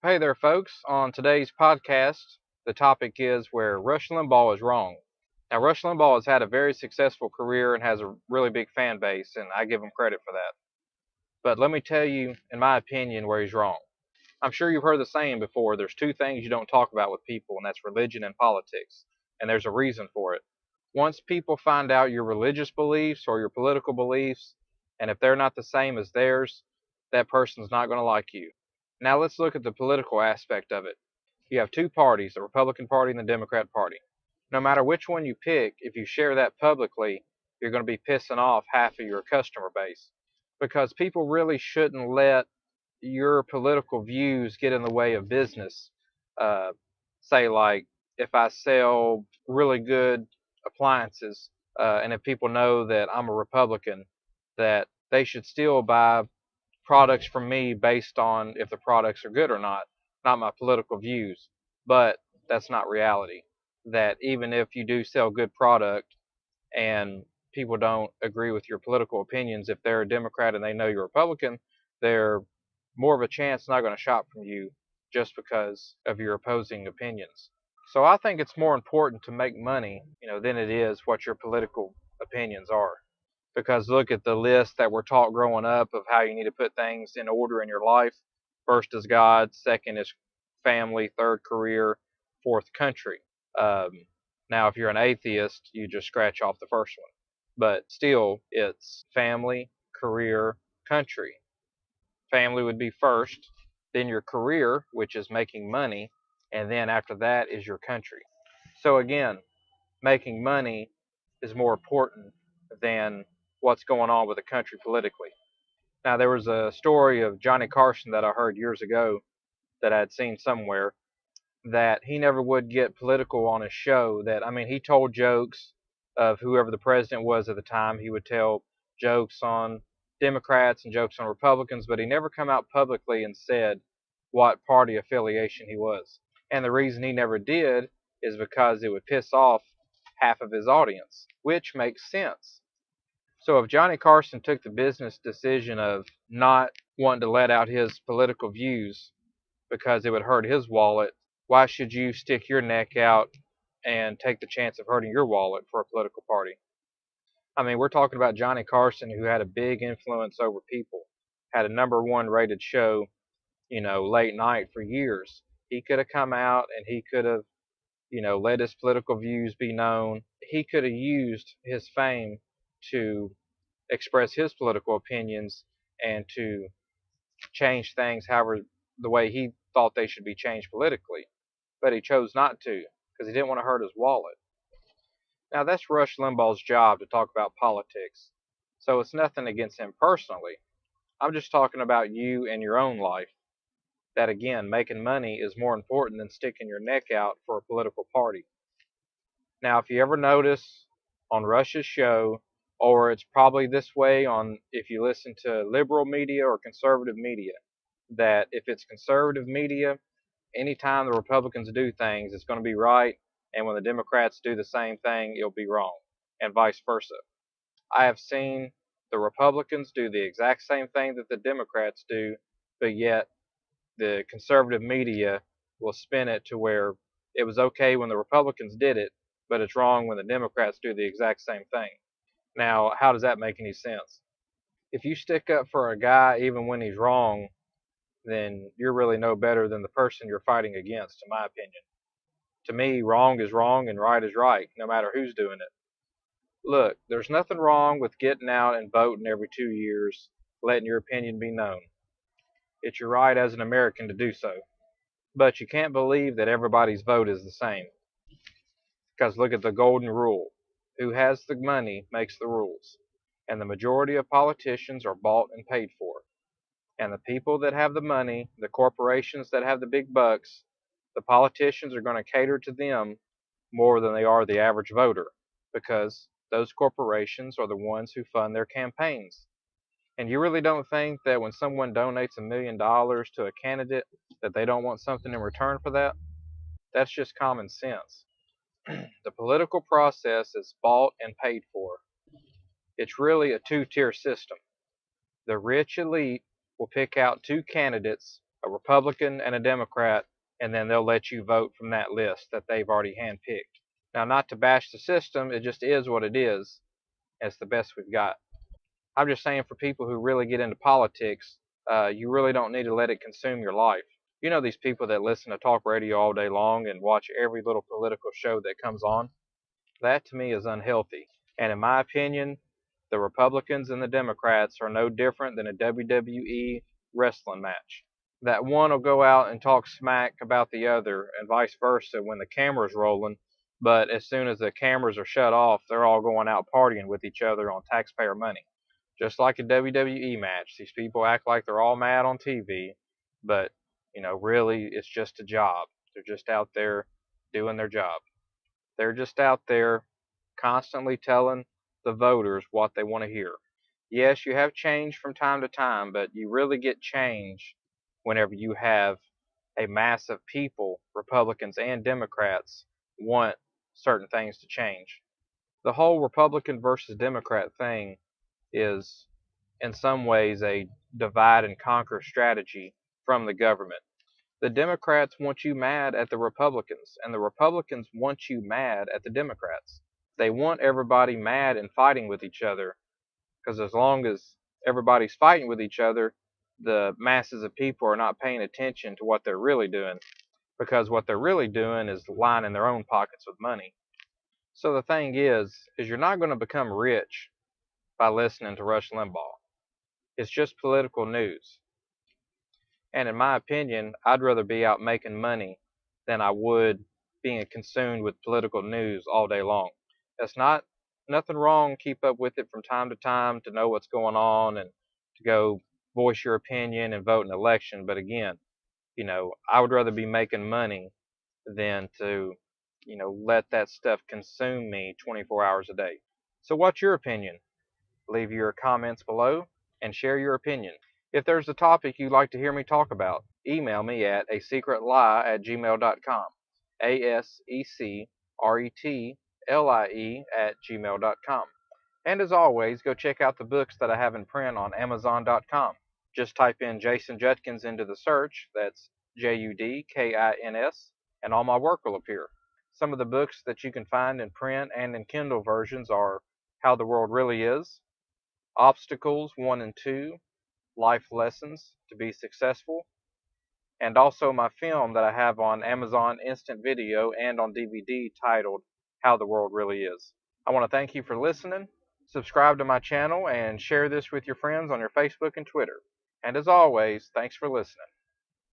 Hey there, folks. On today's podcast, the topic is where Rush Limbaugh is wrong. Now, Rush Limbaugh has had a very successful career and has a really big fan base, and I give him credit for that. But let me tell you, in my opinion, where he's wrong. I'm sure you've heard the saying before there's two things you don't talk about with people, and that's religion and politics. And there's a reason for it. Once people find out your religious beliefs or your political beliefs, and if they're not the same as theirs, that person's not going to like you. Now let's look at the political aspect of it. You have two parties, the Republican Party and the Democrat Party. No matter which one you pick, if you share that publicly, you're going to be pissing off half of your customer base because people really shouldn't let your political views get in the way of business. Uh, Say, like, if I sell really good appliances, and if people know that I'm a Republican, that they should still buy products from me based on if the products are good or not my political views. But that's not reality. That even if you do sell good product and people don't agree with your political opinions, if they're a Democrat and they know you're a Republican, they're more of a chance not going to shop from you just because of your opposing opinions. So I think it's more important to make money, than it is what your political opinions are. Because look at the list that we're taught growing up of how you need to put things in order in your life. First is God, second is family, third career, fourth country. Um, Now, if you're an atheist, you just scratch off the first one. But still, it's family, career, country. Family would be first, then your career, which is making money, and then after that is your country. So again, making money is more important than what's going on with the country politically. Now, there was a story of Johnny Carson that I heard years ago that I had seen somewhere that he never would get political on his show. That, I mean, he told jokes of whoever the president was at the time. He would tell jokes on Democrats and jokes on Republicans, but he never come out publicly and said what party affiliation he was. And the reason he never did is because it would piss off half of his audience, which makes sense. So if Johnny Carson took the business decision of not wanting to let out his political views because it would hurt his wallet, why should you stick your neck out and take the chance of hurting your wallet for a political party? I mean, we're talking about Johnny Carson, who had a big influence over people, had a number one rated show, late night for years. He could have come out and he could have, let his political views be known. He could have used his fame to express his political opinions and to change things however the way he thought they should be changed politically. But he chose not to because he didn't want to hurt his wallet. Now, that's Rush Limbaugh's job to talk about politics. So it's nothing against him personally. I'm just talking about you and your own life. That again, making money is more important than sticking your neck out for a political party. Now, if you ever notice on Rush's show, or it's probably this way on if you listen to liberal media or conservative media, that if it's conservative media, anytime the Republicans do things, it's going to be right, and when the Democrats do the same thing, it'll be wrong, and vice versa. I have seen the Republicans do the exact same thing that the Democrats do, but yet the conservative media will spin it to where it was okay when the Republicans did it, but it's wrong when the Democrats do the exact same thing. Now, how does that make any sense? If you stick up for a guy even when he's wrong, then you're really no better than the person you're fighting against, in my opinion. To me, wrong is wrong and right is right, no matter who's doing it. Look, there's nothing wrong with getting out and voting every 2 years, letting your opinion be known. It's your right as an American to do so. But you can't believe that everybody's vote is the same. Because look at the golden rule. Who has the money makes the rules. And the majority of politicians are bought and paid for. And the people that have the money, the corporations that have the big bucks, the politicians are going to cater to them more than they are the average voter because those corporations are the ones who fund their campaigns. And you really don't think that when someone donates $1 million to a candidate that they don't want something in return for that? That's just common sense. The political process is bought and paid for. It's really a two-tier system. The rich elite will pick out two candidates a Republican and a Democrat, and then they'll let you vote from that list that they've already handpicked. Now, not to bash the system, it just is what it is. It's the best we've got. I'm just saying for people who really get into politics, you really don't need to let it consume your life. You know these people that listen to talk radio all day long and watch every little political show that comes on? That to me is unhealthy. And in my opinion, the Republicans and the Democrats are no different than a WWE wrestling match. That one will go out and talk smack about the other, and vice versa when the camera's rolling, but as soon as the cameras are shut off, they're all going out partying with each other on taxpayer money. Just like a WWE match, these people act like they're all mad on TV, but really it's just a job. They're just out there doing their job. They're just out there constantly telling the voters what they want to hear. Yes, you have change from time to time, but you really get change whenever you have a mass of people, Republicans and Democrats, want certain things to change. The whole Republican versus Democrat thing is, in some ways, a divide and conquer strategy from the government. The Democrats want you mad at the Republicans, and the Republicans want you mad at the Democrats. They want everybody mad and fighting with each other, because as long as everybody's fighting with each other, the masses of people are not paying attention to what they're really doing, because what they're really doing is lining their own pockets with money. So the thing is you're not going to become rich by listening to Rush Limbaugh. It's just political news. And in my opinion, I'd rather be out making money than I would being consumed with political news all day long. That's not nothing wrong. Keep up with it from time to time to know what's going on and to go voice your opinion and vote in an election. But again, I would rather be making money than to, let that stuff consume me 24 hours a day. So what's your opinion? Leave your comments below and share your opinion. If there's a topic you'd like to hear me talk about, email me at asecretlie@gmail.com. asecretlie@gmail.com. And as always, go check out the books that I have in print on amazon.com. Just type in Jason Judkins into the search, that's Judkins, and all my work will appear. Some of the books that you can find in print and in Kindle versions are How the World Really Is, Obstacles 1 and 2, Life Lessons to Be Successful, and also my film that I have on Amazon Instant Video and on DVD titled How the World Really Is. I want to thank you for listening. Subscribe to my channel and share this with your friends on your Facebook and Twitter. And as always, thanks for listening.